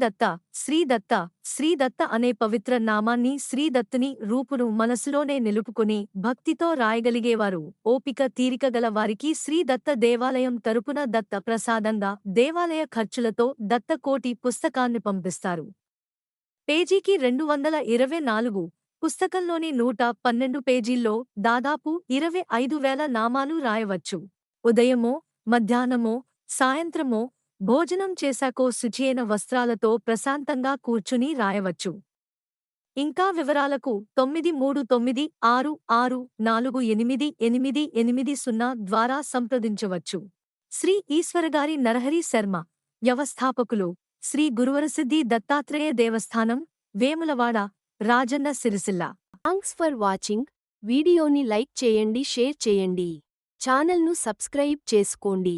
శ్రీదత్త శ్రీదత్త శ్రీదత్త అనే పవిత్ర నామాన్ని శ్రీదత్తుని రూపును మనసులోనే నిలుపుకుని భక్తితో రాయగలిగేవారు ఓపిక తీరికగల వారికి శ్రీదత్త దేవాలయం తరపున దత్త ప్రసాదంగా దేవాలయ ఖర్చులతో దత్తకోటి పుస్తకాన్ని పంపిస్తారు. పేజీకి 224. పుస్తకంలోని 112 పేజీల్లో దాదాపు 25,000 నామాలు రాయవచ్చు. ఉదయమో మధ్యాహ్నమో సాయంత్రమో భోజనం చేశాకో శుచియైన వస్త్రాలతో ప్రశాంతంగా కూర్చుని రాయవచ్చు. ఇంకా వివరాలకు 9396648880 ద్వారా సంప్రదించవచ్చు. శ్రీ ఈశ్వరగారి నరహరి శర్మ, వ్యవస్థాపకులు, శ్రీ గురువరసిద్ధి దత్తాత్రేయ దేవస్థానం, Vemulawada, Rajanna Sircilla. Thanks for watching. వీడియోని లైక్ చేయండి, షేర్ చేయండి. ఛానల్ను సబ్స్క్రైబ్ చేసుకోండి.